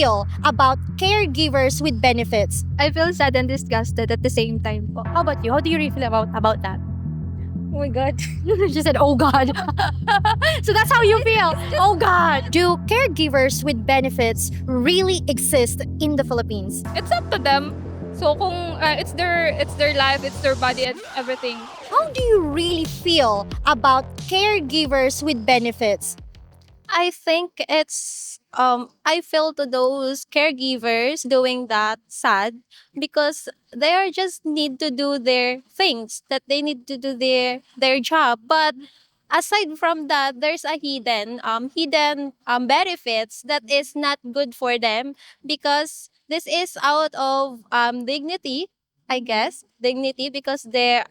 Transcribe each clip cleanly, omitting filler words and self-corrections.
feel about caregivers with benefits? I feel sad and disgusted at the same time po. How about you? How do you really feel about that? Oh my God. She said, "Oh God." So that's how you feel. Oh God. Do caregivers with benefits really exist in the Philippines? It's up to them. So kung it's their life, it's their body and everything. How do you really feel about caregivers with benefits? I think I feel to those caregivers doing that sad because they are just need to do their things that they need to do their job. But aside from that, there's a hidden benefits that is not good for them because this is out of dignity, I guess. Dignity because they're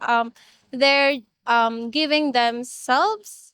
giving themselves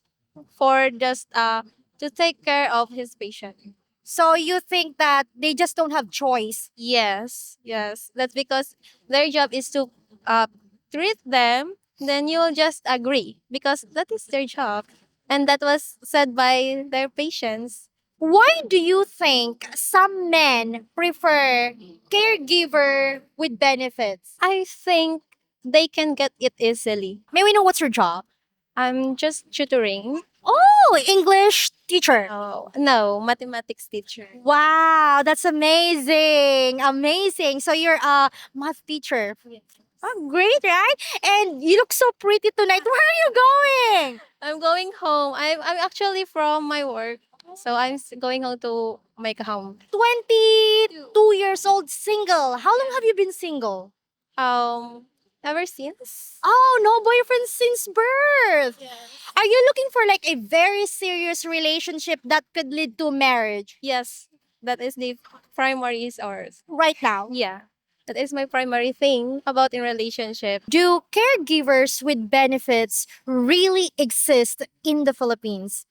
for just to take care of his patient. So you think that they just don't have choice? Yes, yes. That's because their job is to uh, treat them. Then you'll just agree because that is their job, and that was said by their patients. Why do you think some men prefer caregiver with benefits? I think they can get it easily. May we know what's your job? I'm just tutoring. Oh, English teacher. Oh no, mathematics teacher. Wow, that's amazing. Amazing. So you're a math teacher. Oh, great, right? And you look so pretty tonight. Where are you going? I'm going home. I'm actually from my work, so going home to make home. 22 years old, single. How long have you been single? Um, ever since. Oh, no boyfriend since birth. Are you looking for like a very serious relationship that could lead to marriage Yes, that is the primary source. right now? Yeah, that is my primary thing about in relationship. Do caregivers with benefits really exist in the Philippines?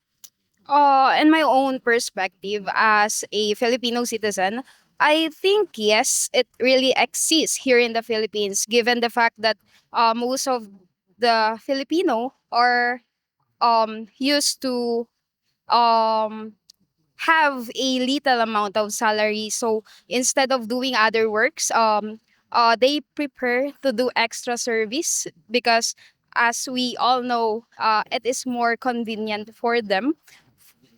In my own perspective as a Filipino citizen, I think yes, it really exists here in the Philippines, given the fact that most of the Filipino are used to um have a little amount of salary. So instead of doing other works, they prepare to do extra service because, as we all know, it is more convenient for them.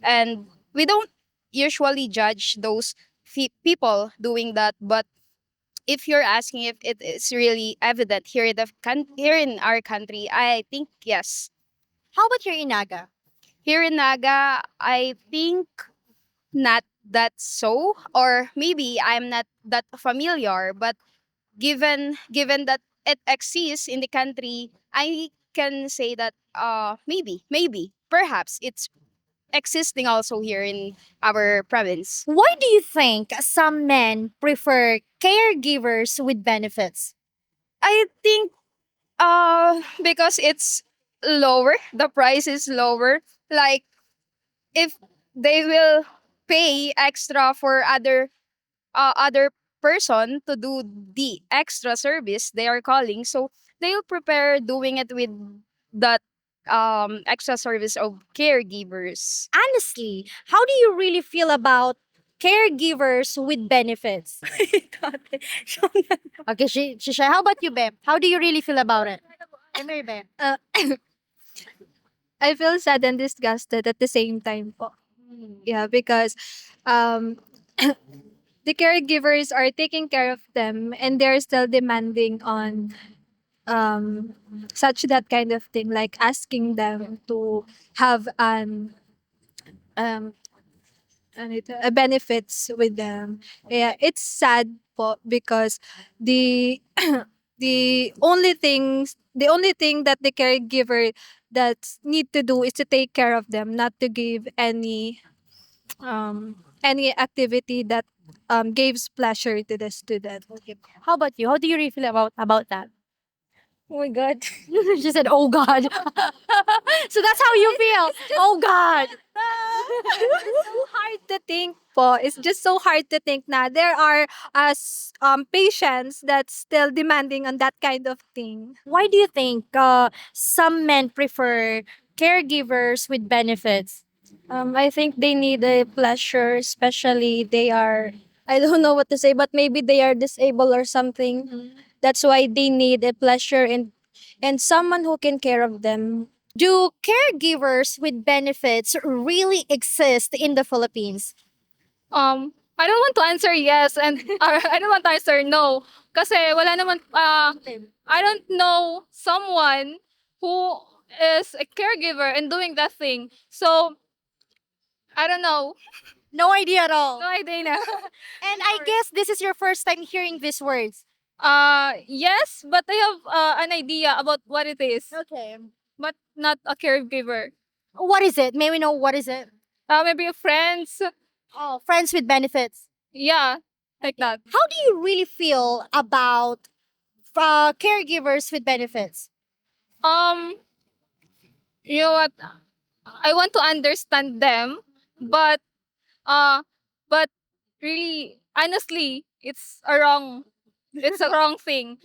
And we don't usually judge those people doing that. But if you're asking if it is really evident here in here in our country, I think yes. How about your Inaga? Here in Naga, I think not that so, or maybe I'm not that familiar, but given that it exists in the country, I can say that maybe perhaps it's existing also here in our province. Why do you think some men prefer caregivers with benefits? I think because it's lower, the price is lower. Like if they will pay extra for other person to do the extra service they are calling, so they'll prepare doing it with that extra service of caregivers. Honestly, how do you really feel about caregivers with benefits? Okay, how about you, Beb? How do you really feel about it? Mary Beb. I feel sad and disgusted at the same time po. Yeah, because um the caregivers are taking care of them and they're still demanding on um such that kind of thing, like asking them to have an um benefits with them. Yeah, it's sad po because the the only thing that the caregiver that need to do is to take care of them, not to give any activity that gives pleasure to the student. How about you? How do you really feel about that? Oh my God. She said, "Oh God." So that's how you feel. Oh God. It's so hard to think po. It's just so hard to think na there are patients that's still demanding on that kind of thing. Why do you think some men prefer caregivers with benefits? I think they need a pleasure, especially they are I don't know what to say, but maybe they are disabled or something. That's why they need a pleasure and someone who can care of them. Do caregivers with benefits really exist in the Philippines? I don't want to answer yes and I don't want to answer no. Kasi wala naman, I don't know someone who is a caregiver and doing that thing. So, I don't know. No idea at all. No idea na. And I guess this is your first time hearing these words. Yes, but I have an idea about what it is, Okay. but not a caregiver. What is it? May we know what is it? Maybe friends. Oh, friends with benefits. Yeah, like that. How do you really feel about caregivers with benefits? Um, you know what? I want to understand them, but uh, but really, honestly, it's a wrong thing.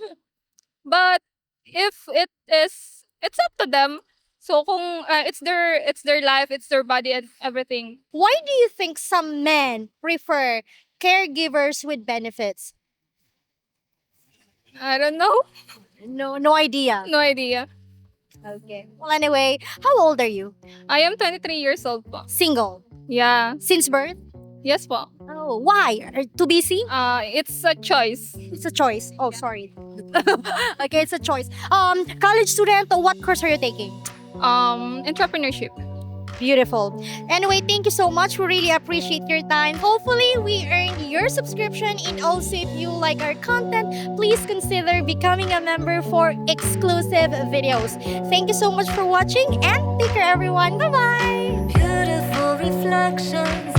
But if it is, it's up to them. So kung it's their life, it's their body and everything. Why do you think some men prefer caregivers with benefits? I don't know. No idea. No idea. Okay. Well, anyway, how old are you? I am 23 years old po. Single. Yeah. Since birth? Yes po. Oh, why? Too busy? It's a choice. It's a choice. Oh, sorry. Okay, it's a choice. College student, what course are you taking? Entrepreneurship. Beautiful. Anyway, thank you so much. We really appreciate your time. Hopefully, we earn your subscription. And also, if you like our content, please consider becoming a member for exclusive videos. Thank you so much for watching and take care, everyone. Bye bye. Beautiful reflections